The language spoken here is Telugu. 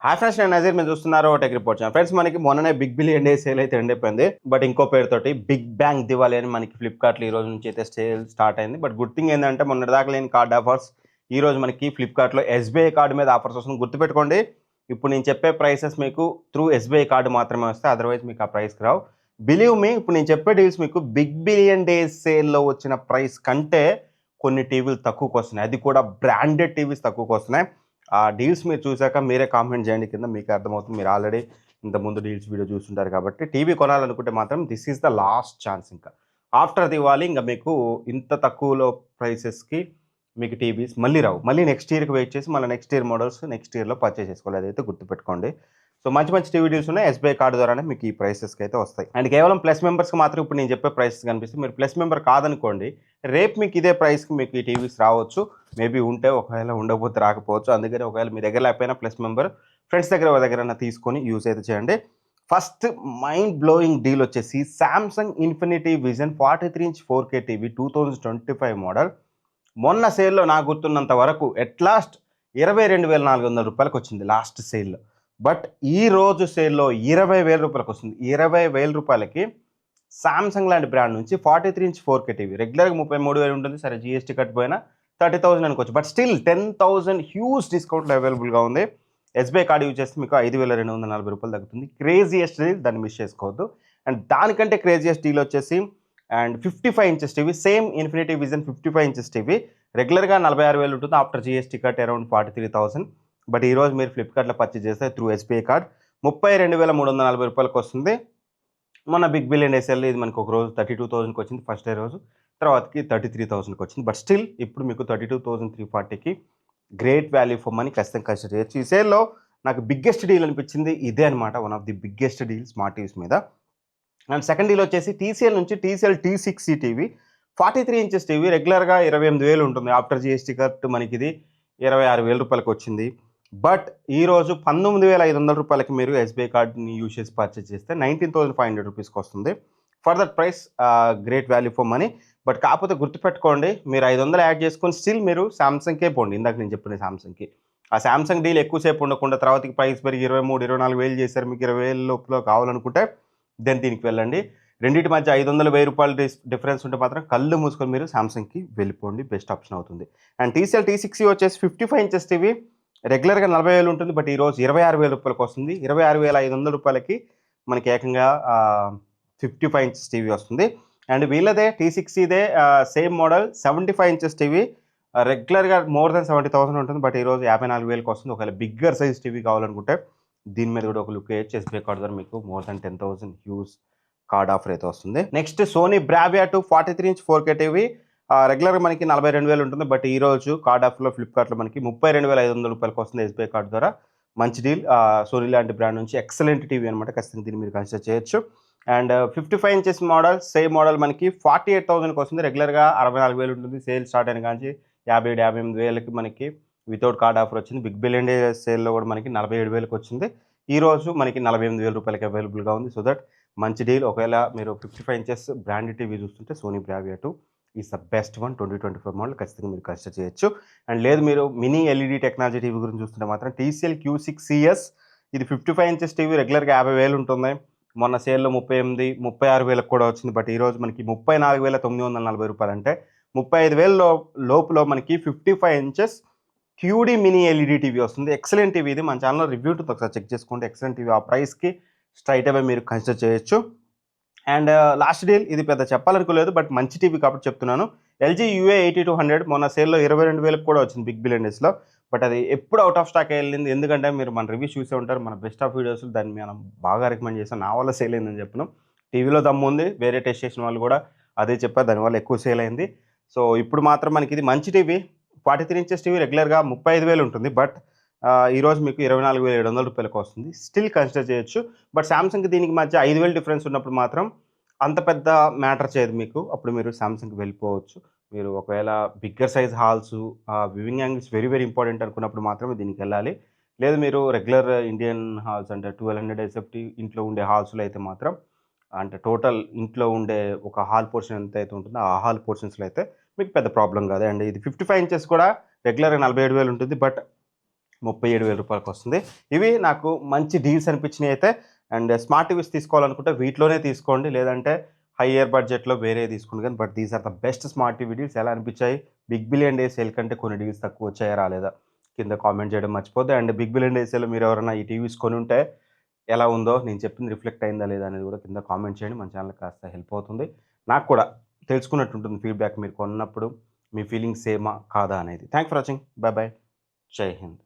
హాయ్ ఫ్రెండ్స్, నేను నజీర్. మీరు చూస్తున్నారు టెక్ రిపోర్ట్ ఛానల్. ఫ్రెండ్స్, మనకి మొన్ననే బిగ్ బిలియన్ డే సేల్ అయితే ఎండ్ అయిపోయింది. బట్ ఇంకో పేరుతోటి బిగ్ బ్యాంగ్ దివాళీ అని మనకి ఫ్లిప్కార్ట్లో ఈ రోజు నుంచి అయితే సేల్ స్టార్ట్ అయింది. బట్ గుడ్ థింగ్ ఏంటంటే మొన్నటిదాకా లేని కార్డ్ ఆఫర్స్ ఈ రోజు మనకి ఫ్లిప్కార్ట్లో ఎస్బీఐ కార్డు మీద ఆఫర్స్ వస్తుంది. గుర్తుపెట్టుకోండి, ఇప్పుడు నేను చెప్పే ప్రైసెస్ మీకు త్రూ ఎస్బీఐ కార్డు మాత్రమే వస్తాయి. అదర్వైజ్ మీకు ఆ ప్రైస్కి రావు. బిలీవ్ మీ, ఇప్పుడు నేను చెప్పే డీల్స్ మీకు బిగ్ బిలియన్ డే సేల్లో వచ్చిన ప్రైస్ కంటే కొన్ని టీవీలు తక్కువకి వస్తున్నాయి. అది కూడా బ్రాండెడ్ టీవీస్ తక్కువకి వస్తున్నాయి. ఆ డీల్స్ మీరు చూసాక మీరే కామెంట్ చేయండి కింద, మీకు అర్థమవుతుంది. మీరు ఆల్రెడీ ఇంతకుముందు డీల్స్ వీడియో చూస్తుంటారు కాబట్టి టీవీ కొనాలనుకుంటే మాత్రం this is the last chance. ఇంకా ఆఫ్టర్ దివాళీ ఇంకా మీకు ఇంత తక్కువలో ప్రైసెస్కి మీకు టీవీస్ మళ్ళీ రావు. మళ్ళీ నెక్స్ట్ ఇయర్కి వెయిట్ చేసి మళ్ళీ నెక్స్ట్ ఇయర్ మోడల్స్ నెక్స్ట్ ఇయర్లో పర్చేస్ చేసుకోవాలి. అదైతే గుర్తుపెట్టుకోండి. సో మంచి మంచి టీవీ డీల్స్ ఉన్నాయి. ఎస్బీఐ కార్డు ద్వారానే మీకు ఈ ప్రైసెస్కి అయితే వస్తాయి. అండ్ కేవలం ప్లస్ మెంబర్స్కి మాత్రం ఇప్పుడు నేను చెప్పే ప్రైసెస్ కనిపిస్తుంది. మీరు ప్లస్ మెంబర్ కాదనుకోండి, రేపు మీకు ఇదే ప్రైస్కి మీకు ఈ టీవీస్ రావచ్చు. మేబీ ఉంటే, ఒకవేళ ఉండకపోతే రాకపోవచ్చు. అందుకని ఒకవేళ మీ దగ్గర లేకపోయినా ప్లస్ మెంబర్ ఫ్రెండ్స్ దగ్గర తీసుకొని యూజ్ అయితే చేయండి. ఫస్ట్ మైండ్ బ్లోయింగ్ డీల్ వచ్చేసి Samsung infinity vision 43" 4K TV 2025 model. మొన్న సేల్లో నాకు గుర్తున్నంత వరకు ఎట్లాస్ట్ 22,400 రూపాయలకు వచ్చింది లాస్ట్ సేల్లో. బట్ ఈ రోజు సేల్లో 20,000 రూపాయలకు వస్తుంది. 20,000 రూపాయలకి సామ్సంగ్ లాంటి బ్రాండ్ నుంచి 43" 4K టీవీ రెగ్యులర్గా 33,000 ఉంటుంది. సరే, జిఎస్టీ కట్టిపోయినా 30,000 అనుకోవచ్చు. బట్ స్టిల్ 10,000 హ్యూజ్ డిస్కౌంట్లో అవైలబుల్గా ఉంది. ఎస్బీఐ కార్డు యూజ్ చేస్తే మీకు 5,240 రూపాయలు తగ్గుతుంది. క్రేజియస్ట్ డీల్, దాన్ని మిస్ చేసుకోవద్దు. అండ్ దానికంటే క్రేజియస్ట్ డీల్ వచ్చేసి and 55 inches TV, same infinity vision 55 inches TV రెగ్యులర్గా 46,000 ఉంటుంది. After GST cut around 43,000. But ఈరోజు మీరు ఫ్లిప్కార్ట్లో పర్చేజ్ చేస్తే త్రూ ఎస్బీఐ కార్డ్ 32,340 రూపాయలకు వస్తుంది. మొన్న బిగ్ బిలియన్ డే సేల్ ఇది మనకు ఒక రోజు 32,000కి వచ్చింది ఫస్ట్ డే రోజు, తర్వాతకి 33,000కి వచ్చింది. బట్ స్టిల్ ఇప్పుడు మీకు 32,340కి గ్రేట్ వాల్యూ ఫర్ మనీ ఖచ్చితంగా కన్సిడర్ చేయొచ్చు. ఈ సేల్లో నాకు బిగ్గెస్ట్ డీల్ అనిపించింది ఇదే అనమాట, one of the biggest deal smart TVs మీద. అండ్ సెకండ్ డీల్ వచ్చేసి టీసీఎల్ నుంచి TCL T6C TV 43 inches TV రెగ్యులర్గా 28,000 ఉంటుంది. ఆఫ్టర్ జిఎస్టీ కట్ మనకి ఇది 26,000 రూపాయలకు వచ్చింది. బట్ ఈరోజు 19,500 రూపాయలకి మీరు ఎస్బీఐ కార్డ్ని యూజ్ చేసి పర్చేస్ చేస్తే 19,500 రూపీస్కి వస్తుంది. For that price great value for money. But కాకపోతే గుర్తుపెట్టుకోండి, మీరు 500 యాడ్ చేసుకొని స్టిల్ మీరు సామ్సంగ్కే పోండి. ఇందాక నేను చెప్పిన సామ్సంగ్కి. ఆ సామ్సంగ్ డీల్ ఎక్కువసేపు ఉండకుండా తర్వాతకి ప్రైస్ పెరిగి 23,000-24,000 చేశారు. మీకు 20,000 లోపల కావాలనుకుంటే దెన్ దీనికి వెళ్ళండి. రెండింటి మధ్య 500-1,000 రూపాయలు డిఫరెన్స్ ఉంటే మాత్రం కళ్ళు మూసుకొని మీరు సామ్సంగ్కి వెళ్ళిపోండి, బెస్ట్ ఆప్షన్ అవుతుంది. అండ్ టీసీఎల్ T6C వచ్చేసి 55 ఇంచెస్ టీవీ రెగ్యులర్గా 40,000 ఉంటుంది. బట్ ఈరోజు 26,000 రూపాయలకు వస్తుంది. 26,500 రూపాయలకి మనకి ఏకంగా 55 ఇంచెస్ టీవీ వస్తుంది. అండ్ వీళ్ళదే T6Cదే సేమ్ మోడల్ 75 ఇంచెస్ టీవీ రెగ్యులర్గా మోర్ దెన్ 70,000 ఉంటుంది. బట్ ఈరోజు 54,000కి వస్తుంది. ఒకవేళ బిగ్గర్ సైజ్ టీవీ కావాలనుకుంటే దీని మీద కూడా ఒక లుక్ వేయచ్చు. ఎస్బీఐ కార్డు ద్వారా మీకు more than 10,000 huge card offer అయితే వస్తుంది. Next Sony Bravia 43" 4K TV రెగ్యులర్గా మనకి 42,000 ఉంటుంది. బట్ ఈ రోజు కార్డ్ ఆఫర్లో ఫ్లిప్కార్ట్లో మనకి 32,500 రూపాయలకు వస్తుంది ఎస్బీఐ కార్డు ద్వారా. మంచి డీల్. సోనీ లాంటి బ్రాండ్ నుంచి ఎక్సలెంట్ టీవీ అనమాట. ఖచ్చితంగా దీన్ని మీరు కన్సిడర్ చేయొచ్చు. And 55 inches model same model మనకి 48,000కి వస్తుంది. రెగ్యులర్గా 64,000 ఉంటుంది. సేల్ స్టార్ట్ అయిన కానీ 57,000-58,000కి మనకి వితౌట్ కార్డ్ ఆఫర్ వచ్చింది. బిగ్ బిలియన్ డే సేల్లో కూడా మనకి 47,000కి వచ్చింది. ఈ రోజు మనకి 48,000 రూపాయలకి అవైలబుల్గా ఉంది. సో దట్ మంచి డీల్. ఒకవేళ మీరు 55 ఇంచెస్ బ్రాండ్ టీవీ చూస్తుంటే Sony Bravia 2 is the best one. 2025 model ఖచ్చితంగా మీరు కన్సిడర్ చేయొచ్చు. అండ్ లేదు మీరు మినీ ఎల్ఈడి టెక్నాలజీ టీవీ గురించి చూస్తుంటే మాత్రం TCL Q6CS ఇది 55 ఇంచెస్ టీవీ రెగ్యులర్గా 50,000 ఉంటుంది. మొన్న సేల్లో 36,000కి కూడా వచ్చింది. బట్ ఈరోజు మనకి 34,940 రూపాయలు, అంటే 35,000 లోపులో మనకి 55 inches QD mini LED TV వస్తుంది. Excellent TV. ఇది మన ఛానల్లో రివ్యూ ఉంటుంది, ఒకసారి చెక్ చేసుకోండి. Excellent TV. ఆ ప్రైస్కి స్ట్రైట్ అవే మీరు కన్సిడర్ చేయొచ్చు. అండ్ లాస్ట్ డీల్ ఇది పెద్ద చెప్పాలనుకోలేదు, బట్ మంచి టీవీ కాబట్టి చెప్తున్నాను. LG UA8200 మొన్న సేల్లో 22,000కి కూడా వచ్చింది బిగ్ బిలియన్ డేస్లో. బట్ అది ఎప్పుడు అవుట్ ఆఫ్ స్టాక్ వెళ్ళింది. ఎందుకంటే మీరు మన రివ్యూ చూసే ఉంటారు, మన బెస్ట్ ఆఫ్ వీడియోస్ దాన్ని మనం బాగా రికమెండ్ చేస్తాం. నా వల్ల సేల్ అయిందని చెప్పను. టీవీలో దమ్ము ఉంది, వేరే టెస్ట్ చేసిన వాళ్ళు కూడా అదే చెప్పారు, దానివల్ల ఎక్కువ సేల్ అయింది. సో ఇప్పుడు మాత్రం మనకి ఇది మంచి టీవీ. 43 ఇంచెస్ టీవీ రెగ్యులర్గా 35,000 ఉంటుంది. బట్ ఈరోజు మీకు 24,700 రూపాయలకు వస్తుంది. స్టిల్ కన్సిడర్ చేయొచ్చు. బట్ సామ్సంగ్కి దీనికి మధ్య 5,000 డిఫరెన్స్ ఉన్నప్పుడు మాత్రం అంత పెద్ద మ్యాటర్ చేయదు మీకు. అప్పుడు మీరు సామ్సంగ్కి వెళ్ళిపోవచ్చు. మీరు ఒకవేళ bigger size halls, weaving angles very very important అనుకున్నప్పుడు మాత్రమే దీనికి వెళ్ళాలి. లేదు మీరు రెగ్యులర్ ఇండియన్ హాల్స్ అంటే 1200 SFT ఇంట్లో ఉండే హాల్స్లో అయితే మాత్రం, అంటే టోటల్ ఇంట్లో ఉండే ఒక హాల్ పోర్షన్ ఎంత అయితే ఉంటుందో ఆ హాల్ పోర్షన్స్లో అయితే మీకు పెద్ద ప్రాబ్లం కాదు. అండ్ ఇది 55 ఇంచెస్ కూడా రెగ్యులర్గా 47,000 ఉంటుంది. బట్ 37,000 వస్తుంది. ఇవి నాకు మంచి డీల్స్ అనిపించినాయి అయితే. అండ్ స్మార్ట్ టీవీస్ తీసుకోవాలనుకుంటే వీటిలోనే తీసుకోండి, లేదంటే హయ్యర్ బడ్జెట్‌లో వేరే తీసుకోండి కానీ but these are the best smart TV deals. ఎలా అనిపించాయి? బిగ్ బిలియన్ డే సేల్ కంటే కొన్ని డీల్స్ తక్కువ వచ్చాయా రాలేదా? కింద కామెంట్ చేయడం మర్చిపోద్దు. అండ్ బిగ్ బిలియన్ డే సేల్‌లో మీరు ఎవరైనా ఈ టీవీస్ కొనుంటే ఎలా ఉందో, నేను చెప్పింది రిఫ్లెక్ట్ అయిందా లేదా అనేది కూడా కింద కామెంట్ చేయండి. మన ఛానల్‌కి కాస్త హెల్ప్ అవుతుంది. నాకు కూడా తెలుసుకున్నట్టు ఉంటుంది ఫీడ్‌బ్యాక్ మీరు కొన్నప్పుడు మీ ఫీలింగ్స్ సేమా కాదా అనేది. Thanks for watching. By by. జై హింద్.